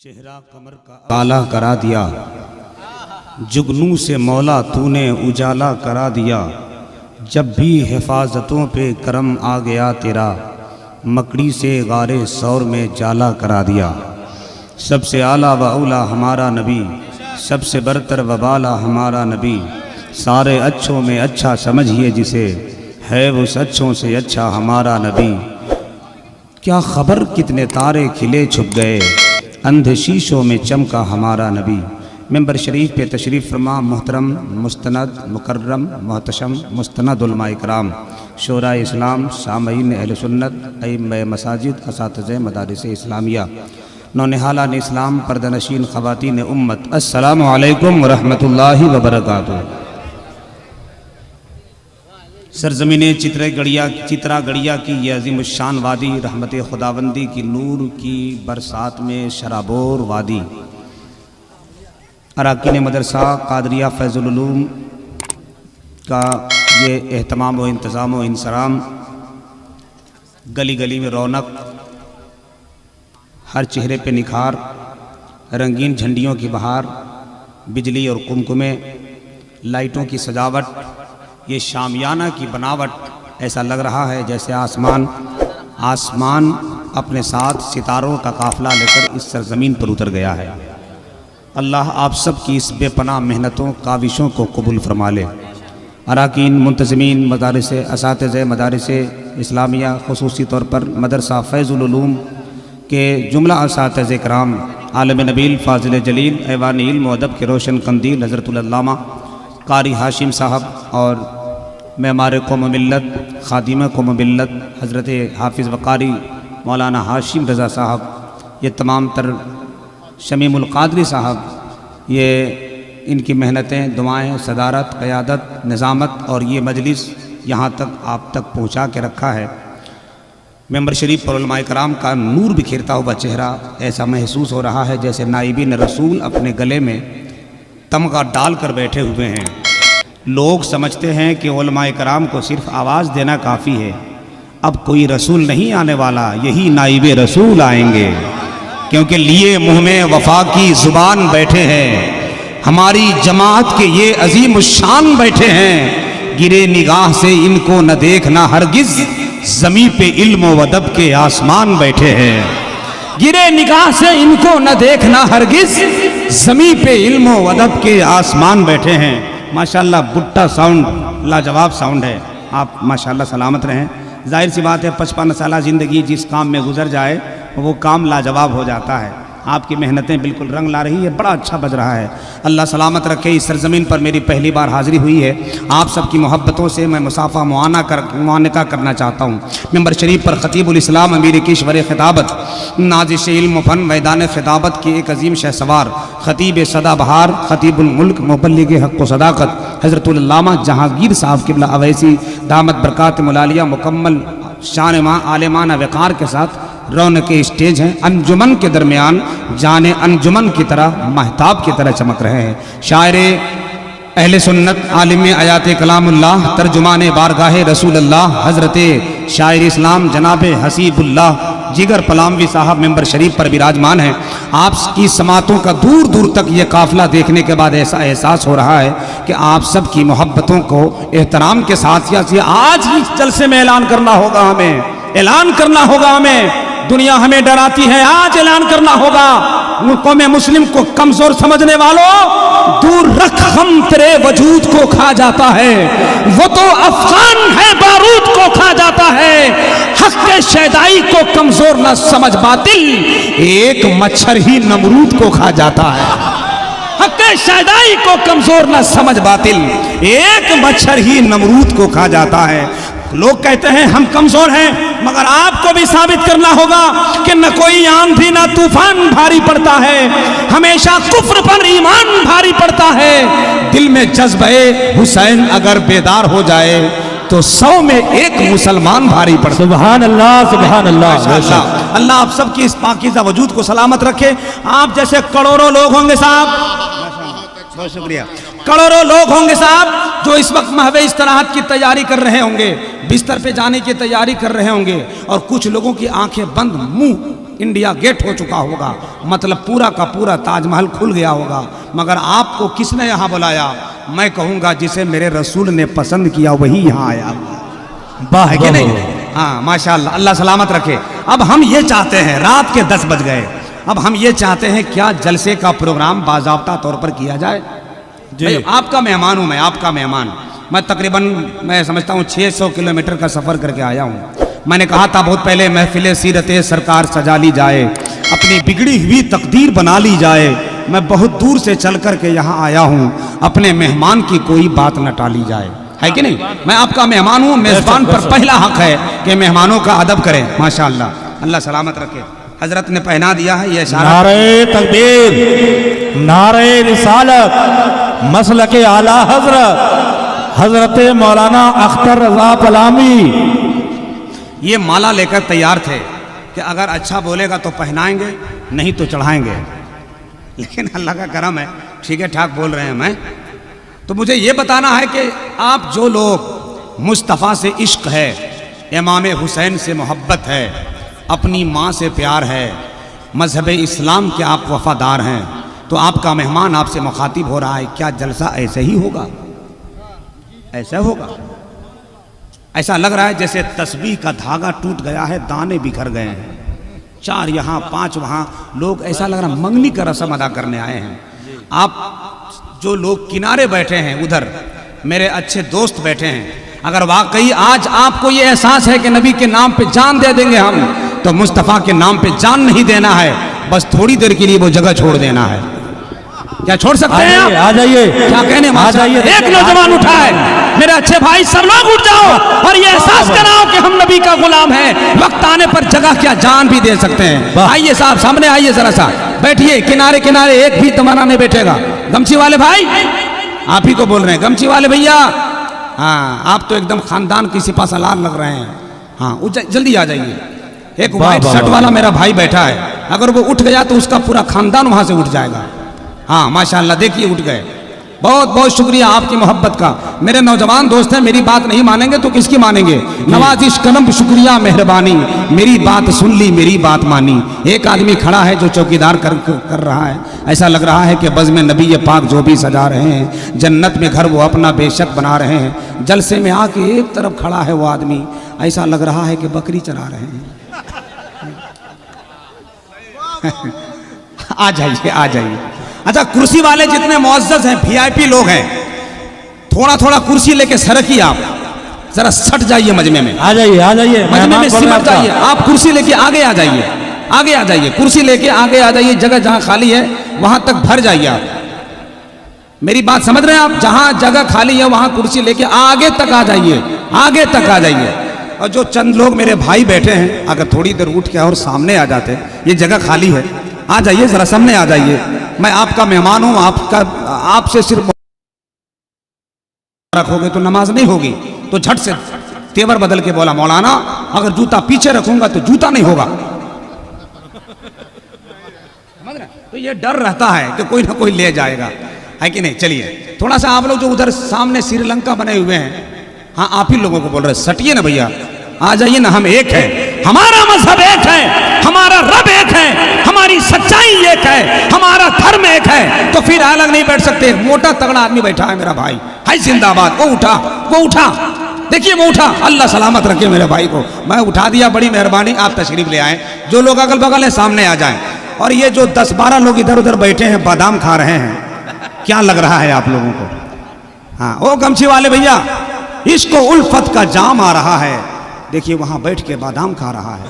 चेहरा कमर का काला करा दिया, जुगनू से मौला तूने उजाला करा दिया। जब भी हिफाजतों पे करम आ गया तेरा, मकड़ी से गारे सौर में जाला करा दिया। सबसे आला व औला हमारा नबी, सबसे बरतर व बाला हमारा नबी। सारे अच्छों में अच्छा समझिए जिसे, है उस अच्छों से अच्छा हमारा नबी। क्या खबर कितने तारे खिले छुप गए, अंधे शीशों में चमका हमारा नबी। मेंबर शरीफ पे तशरीफ़ फरमा मुहतरम मुस्तनद मुकर्रम मोहतशम मुस्तनद उलमा इकराम, शोरा इस्लाम, सामईन अहले सुन्नत, अइम्मा मसाजिद, असातिज़े मदारिस इस्लामिया, नौनिहालान इस्लाम, पर्दनशीन ख़वातीन उम्मत, अस्सलामु अलैकुम व रहमतुल्लाहि व बरकातुहू। सरज़मीने चित्रा गड़िया की ये अज़ीमुश्शान वादी, रहमत खुदाबंदी की नूर की बरसात में शराबोर वादी। अराकीन मदरसा कादरिया फैज़ुल उलूम का ये एहतमाम व इंतज़ाम व इंसराम, गली गली में रौनक, हर चेहरे पे निखार, रंगीन झंडियों की बहार, बिजली और कुमकुमे, लाइटों की सजावट, ये शामियाना की बनावट, ऐसा लग रहा है जैसे आसमान अपने साथ सितारों का काफ़िला लेकर इस सरज़मीन पर उतर गया है। अल्लाह आप सब की इस बेपनाह मेहनतों काविशों को कबूल फरमा ले। अराकीन, मुंतज़मीन, मदारिस, असातिज़े मदारिस इस्लामिया, ख़ुसूसी तौर पर मदरसा फ़ैज़ुल उलूम के जुमला असातिज़े कराम, आलम नबील फ़ाज़िल जलील, ऐवान इल्म व अदब के रोशन कंदील हज़रतुल अल्लामा कारी हाशिम साहब और मेमार कौम मिल्लत, खादिम कौम मिल्लत हज़रत हाफिज़ वक़ारी मौलाना हाशिम रज़ा साहब, ये तमाम तर शमीमुल क़ादरी साहब, ये इनकी मेहनतें, दुआएं, सदारत, क़यादत, निज़ामत और ये मजलिस यहाँ तक आप तक पहुँचा के रखा है। मेंबर शरीफ पर उलमाए कराम का नूर बिखेरता हुआ चेहरा ऐसा महसूस हो रहा है जैसे नाइबीन रसूल अपने गले में तमगा डाल कर बैठे हुए हैं। लोग समझते हैं कि उलमाए कराम को सिर्फ आवाज़ देना काफ़ी है, अब कोई रसूल नहीं आने वाला, यही नाइबे रसूल आएंगे, क्योंकि लिए मुँह में वफा की ज़ुबान बैठे हैं। हमारी जमात के ये अजीम शान बैठे हैं, गिरे निगाह से इनको न देखना हरगिज़, ज़मीं पे इल्म व अदब के आसमान बैठे हैं। गिरे निगाह से इनको न देखना हरगिज़, ज़मीं पे इल्म व अदब के आसमान बैठे हैं। माशाल्लाह बुट्टा साउंड, लाजवाब साउंड है। आप माशाल्लाह सलामत रहें। जाहिर सी बात है 55 साल ज़िंदगी जिस काम में गुजर जाए वो काम लाजवाब हो जाता है। आपकी मेहनतें बिल्कुल रंग ला रही है, बड़ा अच्छा बज रहा है। अल्लाह सलामत रखे। इस सरज़मीन पर मेरी पहली बार हाज़िरी हुई है। आप सबकी मोहब्बतों से मैं मुसाफ़ा मुआनका करना चाहता हूँ। मेंबर शरीफ पर ख़तीबुल इस्लाम, अमीर किश्वर ख़िताबत, नाज़िश इल्म फ़न, मैदान ख़िताबत के एक अजीम शहसवार, ख़तीब सदाबहार, ख़तीबुल मुल्क, मुबल्लिग हक़ व सदाक़त हज़रतुल अल्लामा जहांगीर साहब क़िबला अवैसी दामत बरकात मुलालिया मुकम्मल शान आलिमाना वक़ार के साथ रौनक के स्टेज हैं। अंजुमन के दरमियान जाने अंजुमन की तरह, महताब की तरह चमक रहे हैं। शायरे अहले सुन्नत, आलिम आयात कलामुल्लाह, तर्जुमान बारगाह रसूलुल्लाह, हज़रत शायर इस्लाम जनाब हसीबुल्लाह जिगर पलामवी साहब मेंबर शरीफ पर विराजमान हैं। आपकी समातों का दूर दूर तक ये काफ़िला देखने के बाद ऐसा एहसास हो रहा है कि आप सब की मोहब्बतों को एहतराम के साथ या आज ही जलसे में ऐलान करना होगा, हमें ऐलान करना होगा। हमें दुनिया हमें डराती है, आज ऐलान करना होगा। कौम मुस्लिम को कमजोर समझने वालों, दूर रख, हम तेरे वजूद को खा जाता है, वो तो अफगान है बारूद को खा जाता है। हक के शैदाई को कमजोर न समझ बातिल, एक मच्छर ही नमरूद को खा जाता है। हक के शैदाई को कमजोर न समझ बातिल, एक मच्छर ही नमरूद को खा जाता है। लोग कहते हैं हम कमजोर हैं, मगर आपको भी साबित करना होगा कि न कोई आंधी ना तूफान भारी पड़ता है, हमेशा कुफ्र पर ईमान भारी पड़ता है। दिल में जज्बे हुसैन अगर बेदार हो जाए तो 100 में एक मुसलमान भारी पड़ता। सुभान अल्लाह, सुभान अल्लाह। अल्लाह आप सबकी इस पाकीज़ा वजूद को सलामत रखे। आप जैसे करोड़ों लोग होंगे साहब, बहुत शुक्रिया, करोड़ों लोग होंगे साहब जो इस वक्त महवे इस्तराहत की तैयारी कर रहे होंगे, बिस्तर पे जाने की तैयारी कर रहे होंगे, और कुछ लोगों की आंखें बंद, मुंह इंडिया गेट हो चुका होगा, मतलब पूरा का पूरा ताजमहल खुल गया होगा, मगर आपको किसने यहाँ बुलाया? मैं कहूँगा जिसे मेरे रसूल ने पसंद किया वही यहाँ आया। वाह है कि नहीं? हाँ माशाअल्लाह, अल्लाह सलामत रखे। अब हम ये चाहते हैं, रात के 10 बज गए, अब हम ये चाहते हैं क्या जलसे का प्रोग्राम बाज़ाब्ता तौर पर किया जाए। जी आपका मेहमान हूँ, मैं आपका मेहमान। मैं तकरीबन मैं समझता हूँ 600 किलोमीटर का सफ़र करके आया हूँ। मैंने कहा था बहुत पहले महफिल सीरत सरकार सजा ली जाए, अपनी बिगड़ी हुई तकदीर बना ली जाए। मैं बहुत दूर से चल कर के यहाँ आया हूँ, अपने मेहमान की कोई बात न टाली जाए, है कि नहीं? मैं आपका मेहमान हूँ, मेज़बान पर पहला हक है कि मेहमानों का अदब करें। माशाअल्लाह, अल्लाह सलामत रखे। हजरत ने पहना दिया है ये इशारा। नारे तकबीर, नारे रिसालत, मसलके आला हजरत हजरत मौलाना अख्तर रजा पलामी ये माला लेकर तैयार थे कि अगर अच्छा बोलेगा तो पहनाएंगे, नहीं तो चढ़ाएंगे, लेकिन अल्लाह का करम है, ठीक है ठाक बोल रहे हैं। मैं तो मुझे ये बताना है कि आप जो लोग मुस्तफ़ा से इश्क है, इमाम हुसैन से मोहब्बत है, अपनी माँ से प्यार है, मजहब इस्लाम के आप वफादार हैं, तो आपका मेहमान आपसे मुखातिब हो रहा है, क्या जलसा ऐसे ही होगा? ऐसा होगा? ऐसा लग रहा है जैसे तस्बीह का धागा टूट गया है, दाने बिखर गए हैं, 4 यहाँ 5 वहाँ, लोग ऐसा लग रहा मंगनी का रस्म अदा करने आए हैं। आप जो लोग किनारे बैठे हैं उधर, मेरे अच्छे दोस्त बैठे हैं, अगर वाकई आज आपको ये एहसास है कि नबी के नाम पे जान दे देंगे हम, तो मुस्तफ़ा के नाम पे जान नहीं देना है, बस थोड़ी देर के लिए वो जगह छोड़ देना है। क्या छोड़ सकते हैं आप? आ जाइए, क्या कहने, आ जाइए। एक नौजवान उठा है, मेरे अच्छे भाई सब लोग उठ जाओ और ये एहसास कराओ कि हम नबी का गुलाम हैं। वक्त आने पर जगह क्या जान भी दे सकते हैं। आइए साहब, सामने आइए, जरा सा बैठिए किनारे किनारे, एक भी तमन्ना नहीं बैठेगा। गमछी वाले भाई, आप ही को बोल रहे हैं, गमछी वाले भैया, हाँ आप तो एकदम खानदान की सिपा सलार लग रहे हैं। हाँ जल्दी आ जाइए। एक व्हाइट शर्ट वाला मेरा भाई बैठा है, अगर वो उठ गया तो उसका पूरा खानदान वहां से उठ जाएगा। हाँ माशाअल्लाह, देखिए उठ गए। बहुत बहुत शुक्रिया आपकी मोहब्बत का। मेरे नौजवान दोस्त हैं, मेरी बात नहीं मानेंगे तो किसकी मानेंगे? नवाजिश कलम शुक्रिया मेहरबानी, मेरी बात सुन ली, मेरी बात मानी। एक आदमी खड़ा है जो चौकीदार कर रहा है, ऐसा लग रहा है कि बज़्म नबी पाक जो भी सजा रहे हैं, जन्नत में घर वो अपना बेशक बना रहे हैं। जलसे में आके एक तरफ खड़ा है वो आदमी, ऐसा लग रहा है कि बकरी चरा रहे हैं। आ जाइए, आ जाइए। अच्छा, कुर्सी वाले जितने मुअज़्ज़ज़ हैं, वीआईपी लोग हैं, थोड़ा थोड़ा कुर्सी लेके सरकिए, आप जरा सट जाइए मजमे में। आ जाइए, आ जाइए, मजमे में सिमट जाइए। आप कुर्सी लेके आगे आ जाइए, आगे आ जाइए, कुर्सी लेके आगे आ जाइए। जगह जहां खाली है वहां तक भर जाइए। आप मेरी बात समझ रहे हैं? आप जहां जगह खाली है वहां कुर्सी लेके आगे तक आ जाइए, आगे तक आ जाइए। और जो चंद लोग मेरे भाई बैठे हैं, अगर थोड़ी देर उठ के और सामने आ जाते, ये जगह खाली है, आ जाइए, जरा सामने आ जाइए। मैं आपका मेहमान हूं, आपसे सिर्फ रखोगे तो नमाज नहीं होगी। तो झट से तेवर बदल के बोला, मौलाना अगर जूता पीछे रखूंगा तो जूता नहीं होगा। समझ रहे? तो ये डर रहता है कि कोई ना कोई ले जाएगा, है कि नहीं? चलिए थोड़ा सा आप लोग जो उधर सामने श्रीलंका बने हुए हैं, हाँ आप ही लोगों को बोल रहे, सटिए ना भैया, आ जाइए ना। हम एक है, हमारा मजहब एक है, हमारा रब एक है, हमारी सच्चाई एक है, हमारा धर्म एक है, तो फिर अलग नहीं बैठ सकते। मोटा तगड़ा आदमी बैठा है मेरा भाई, हाय जिंदाबाद। वो उठा, वो उठा, देखिए वो उठा, अल्लाह सलामत रखे मेरे भाई को। मैं उठा दिया, बड़ी मेहरबानी, आप तशरीफ ले आए। जो लोग अगल बगल है सामने आ जाएं। और ये जो 10-12 लोग इधर उधर बैठे हैं, बादाम खा रहे हैं, क्या लग रहा है आप लोगों को? हाँ वो गमछी वाले भैया, इसको उल्फत का जाम आ रहा है, देखिए वहां बैठ के बादाम खा रहा है।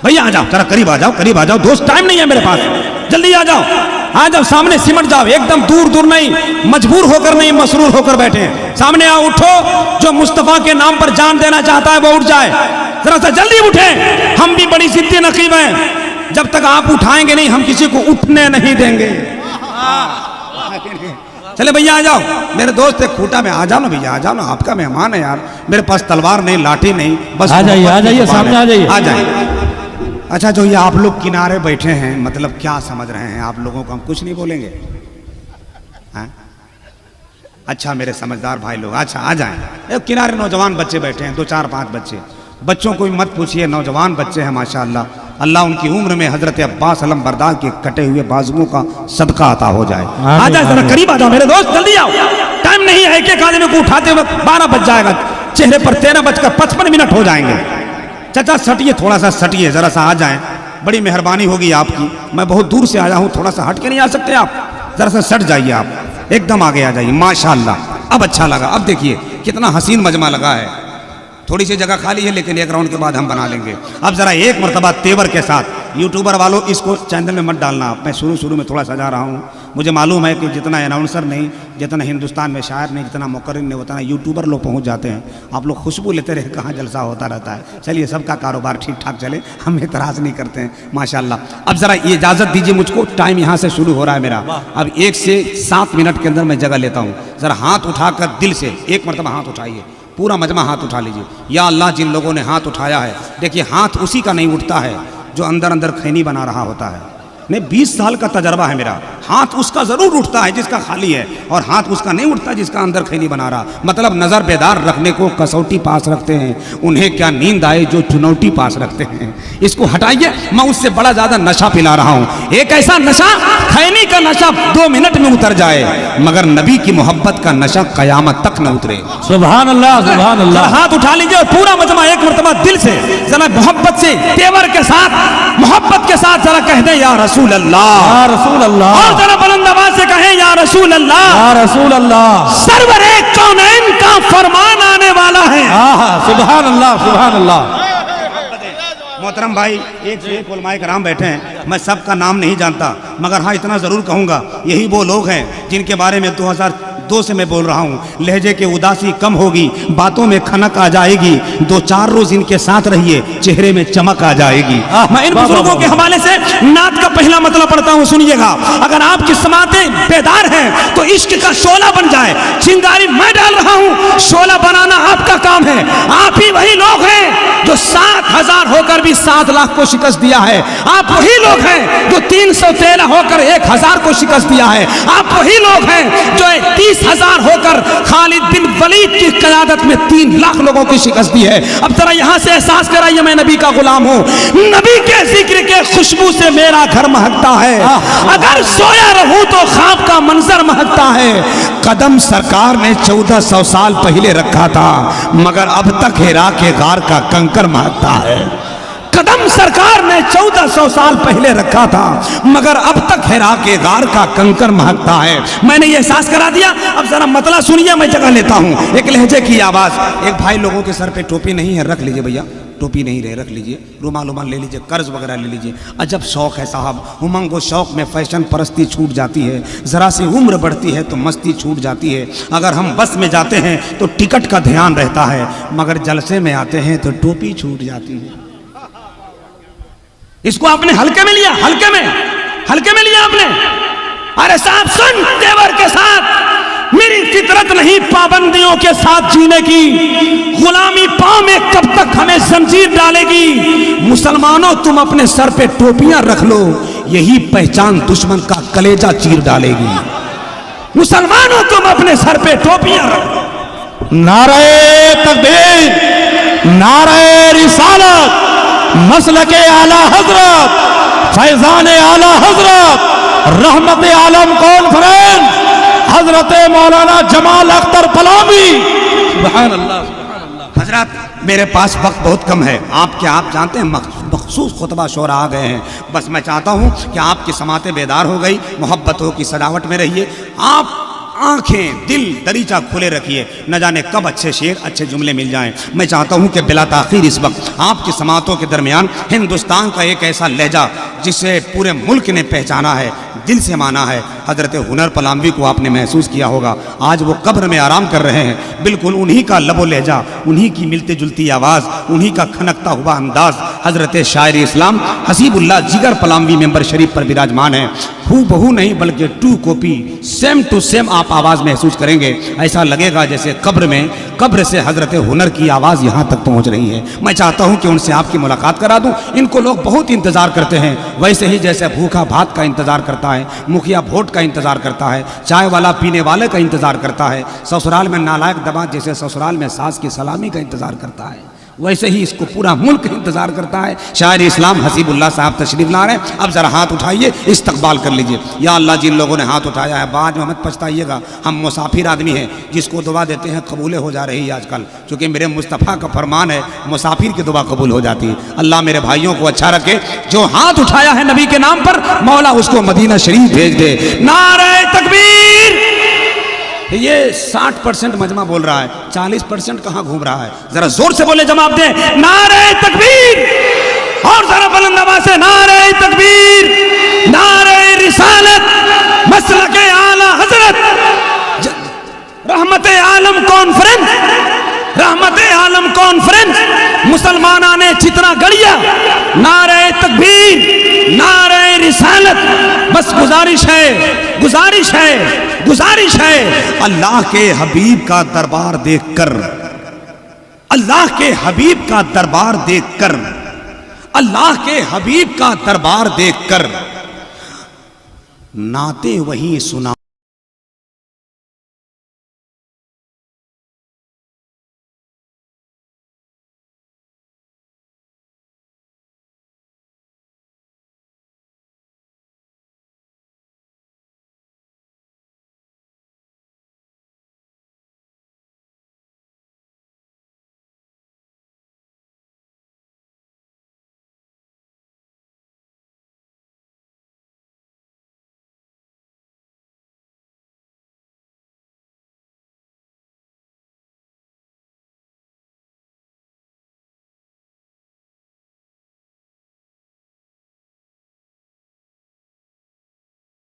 भैया आ जाओ, जरा करीब आ जाओ, करीब आ जाओ, दोस्त टाइम नहीं है मेरे पास, जल्दी आ जाओ, आ जाओ, सामने सिमट जाओ, एकदम दूर दूर नहीं, मजबूर होकर नहीं, मसरूर होकर बैठे हैं। सामने आओ, उठो, जो मुस्तफा के नाम पर जान देना चाहता है वो उठ जाए, जरा सा जल्दी उठे। हम भी बड़ी जिद्दी नकीब हैं, जब तक आप उठाएंगे नहीं हम किसी को उठने नहीं देंगे। चले भैया आ जाओ, मेरे दोस्त एक खूटा में, आ जाओ ना भैया, आ जाओ ना, आपका मेहमान है यार, मेरे पास तलवार नहीं, लाठी नहीं, बस आ जाइए, आ जाइए, सामने आ जाइए, आ जाइए। अच्छा जो ये आप लोग किनारे बैठे हैं, मतलब क्या समझ रहे हैं? आप लोगों को हम कुछ नहीं बोलेंगे? हाँ? अच्छा मेरे समझदार भाई लोग, अच्छा आ जाएं। किनारे नौजवान बच्चे बैठे हैं, 2 4 5 बच्चे, बच्चों को भी मत पूछिए, नौजवान बच्चे हैं माशाअल्लाह। अल्लाह उनकी उम्र में हजरत अब्बास अलम बरदार के कटे हुए बाजुओं का सदका अता हो जाए। आ जाए जरा करीब आ जाओ मेरे दोस्त, जल्दी आओ, टाइम नहीं है। एक आदमी को उठाते वक्त 12 बज जाएगा, चेहरे पर 13:55 हो जाएंगे। चाचा सटिए, थोड़ा सा सटिए, जरा सा आ जाएं, बड़ी मेहरबानी होगी आपकी। मैं बहुत दूर से आया हूँ, थोड़ा सा हट के नहीं आ सकते आप? जरा सा सट जाइए आप, एकदम आगे आ जाइए। माशाअल्लाह अब अच्छा लगा। अब देखिए कितना हसीन मजमा लगा है। थोड़ी सी जगह खाली है लेकिन एक राउंड के बाद हम बना लेंगे। अब जरा एक मरतबा तेवर के साथ, यूट्यूबर वालों इसको चैनल में मत डालना। मैं शुरू में थोड़ा सजा रहा हूँ, मुझे मालूम है कि जितना अनाउंसर नहीं, जितना हिंदुस्तान में शायर नहीं, जितना मुकर्रिर नहीं, उतना यूट्यूबर लोग पहुँच जाते हैं। आप लोग खुशबू लेते रहे, कहाँ जलसा होता रहता है। चलिए सबका कारोबार ठीक ठाक चले, हम एतराज़ नहीं करते हैं माशाल्लाह। अब ज़रा ये इजाज़त दीजिए मुझको, टाइम यहाँ से शुरू हो रहा है मेरा। अब 1 से 7 मिनट के अंदर मैं जगह लेता हूँ। ज़रा हाथ उठाकर दिल से एक मरतबा हाथ उठाइए, पूरा मजमा हाथ उठा लीजिए। या अल्लाह, जिन लोगों ने हाथ उठाया है, देखिए हाथ उसी का नहीं उठता है जो अंदर अंदर खैनी बना रहा होता है। नहीं, 20 साल का तजर्बा है मेरा। हाथ उसका ज़रूर उठता है जिसका खाली है, और हाथ उसका नहीं उठता जिसका अंदर खैनी बना रहा। मतलब नज़र बेदार रखने को कसौटी पास रखते हैं, उन्हें क्या नींद आए जो चुनौती पास रखते हैं। इसको हटाइए, मैं उससे बड़ा ज़्यादा नशा पिला रहा हूँ। एक ऐसा नशा, खैनी का नशा 2 मिनट में उतर जाए, मगर नबी की मोहब्बत का नशा क़यामत तक न उतरे। सुभान अल्लाह, सुभान अल्लाह। हाथ उठा लीजिए और पूरा मजमा एक मरतबा दिल से जरा मोहब्बत से, तेवर के साथ, मोहब्बत के साथ जरा कह दें या रसूल अल्लाह, या रसूल अल्लाह। और जरा बुलंद आवाज से कहें या रसूल अल्लाह, या रसूल अल्लाह। सरवरे कौनैन का फरमान आने वाला है। सुभान अल्लाह, सुभान अल्लाह। मोहतरम भाई, एक से एक उलमाए कराम बैठे हैं, मैं सबका नाम नहीं जानता, मगर हाँ इतना ज़रूर कहूँगा, यही वो लोग हैं जिनके बारे में 2002 से मैं बोल रहा हूँ। लहजे के उदासी कम होगी, बातों में खनक आ जाएगी, 2-4 रोज इनके साथ रहिए, चेहरे में चमक आ जाएगी। मैं इन बुजुर्गों के हवाले से नात का पहला मतलब पढ़ता हूँ, सुनिएगा। अगर आपकी समातें बेदार हैं तो इश्क का शोला बन जाए। चिंगारी मैं डाल रहा हूँ, शोला बनाना आपका काम है। आप ही वही लोग हैं जो 7,000 होकर भी 7 लाख को शिकस्त दिया है। आप वही लोग हैं जो 313 होकर 1,000 को शिकस्त दिया है। आप वही लोग हैं जो 30,000 होकर खालिद बिन वलीद की क़यादत में 3 लाख लोगों की शिकस्त दी है। अब जरा यहाँ से एहसास कराइए, मैं नबी का गुलाम हूँ, नबी के जिक्र के खुशबू से मेरा घर महकता है। अगर सोया रहूं तो ख्वाब का मंजर महकता है। कदम सरकार ने 1400 साल पहले रखा था, मगर अब तक हिरा के गार का कंकर महकता है। कदम सरकार ने 1400 साल पहले रखा था, मगर अब तक हिरा के गार का कंकर महकता है। मैंने ये एहसास करा दिया। अब जरा मतला सुनिए, मैं जगह लेता हूँ। एक लहजे की आवाज़। एक भाई लोगों के सर पे टोपी नहीं है, रख लीजिए भैया, टोपी नहीं रहे, रख लीजिए। रुमाल ले लीजिए, कर्ज वगैरह ले लीजिए। अजब शौक है साहब, उमंग व शौक में फैशन परस्ती छूट जाती है। ज़रा सी उम्र बढ़ती है तो मस्ती छूट जाती है। अगर हम बस में जाते हैं तो टिकट का ध्यान रहता है, मगर जलसे में आते हैं तो टोपी छूट जाती है। इसको आपने हल्के में लिया, हल्के में लिया आपने। अरे साहब सुन, तेवर के साथ, मेरी फितरत नहीं पाबंदियों के साथ जीने की। गुलामी पांव में कब तक हमें जंजीर डालेगी। मुसलमानों तुम अपने सर पे टोपियां रख लो, यही पहचान दुश्मन का कलेजा चीर डालेगी। मुसलमानों तुम अपने सर पे टोपियां रख लो। नारे तकबीर, नारे रिसालत, मसलके आला हजरत, फैजान आला हजरत, रहमत आलम कॉन्फ्रेंस हजरत मौलाना जमाल अख्तर पलामी। सुभान अल्लाह, सुभान अल्लाह। हजरत, मेरे पास वक्त बहुत कम है। आप जानते हैं मखसूस खुतबा शोरा आ गए हैं। बस मैं चाहता हूँ कि आपकी समातें बेदार हो गई, मोहब्बतों की सजावट में रहिए। आप आंखें, दिल, दरीचा खुले रखिए, न जाने कब अच्छे शेर, अच्छे जुमले मिल जाएं। मैं चाहता हूं कि बिला ताखीर इस वक्त आपकी समातों के दरमियान हिंदुस्तान का एक ऐसा लहजा जिसे पूरे मुल्क ने पहचाना है, दिल से माना है, हजरत हुनर पलामवी को आपने महसूस किया होगा। आज वो कब्र में आराम कर रहे हैं। बिल्कुल उन्हीं का लबो लहजा, उन्हीं की मिलती जुलती आवाज़, उन्हीं का खनकता हुआ अंदाज हजरत शायर इस्लाम हसीबुल्लाह जिगर पलामवी मेंबर शरीफ पर विराजमान है। हूबहू नहीं बल्कि to copy, same to same आप आवाज़ महसूस करेंगे। ऐसा लगेगा जैसे कब्र से हजरत हुनर की आवाज़ यहाँ तक पहुँच रही है। मैं चाहता हूँ कि उनसे आपकी मुलाकात करा दूँ। इनको लोग बहुत इंतज़ार करते हैं, वैसे ही जैसे भूखा भात का इंतज़ार करता है, मुखिया वोट का इंतज़ार करता है, चाय वाला पीने वाले का इंतज़ार करता है, ससुराल में नालायक दमाद जैसे ससुराल में सास की सलामी का इंतज़ार करता है, वैसे ही इसको पूरा मुल्क इंतजार करता है। शायर इस्लाम हसीबुल्लाह साहब तशरीफ ला रहे हैं। अब जरा हाथ उठाइए, इस्तकबाल कर लीजिए। या अल्लाह, जिन लोगों ने हाथ उठाया है बाद में मत पछताइएगा, हम मुसाफिर आदमी हैं, जिसको दुआ देते हैं कबूल हो जा रही है आजकल, क्योंकि मेरे मुस्तफ़ा का फरमान है मुसाफिर की दुआ कबूल हो जाती है। अल्लाह मेरे भाइयों को अच्छा रखे। जो हाथ उठाया है नबी के नाम पर, मौला उसको मदीना शरीफ भेज दे। नारे तकबीर। ये 60% मजमा बोल रहा है, 40% कहाँ घूम रहा है? जरा जोर से बोले, जवाब दे। नारे तकबीर। और जरा बुलंद आवाज से नारे तकबीर, नारे रिसालत, मसलके आला हजरत, रहमते आलम कॉन्फ्रेंस, रहमते आलम कॉन्फ्रेंस, मुसलमाना ने चितना गढ़िया। नारे तकबीर, नारे रिसालत। बस गुजारिश है, गुजारिश है, गुजारिश है, अल्लाह के हबीब का दरबार देखकर, अल्लाह के हबीब का दरबार देखकर, अल्लाह के हबीब का दरबार देखकर नाते वही सुना।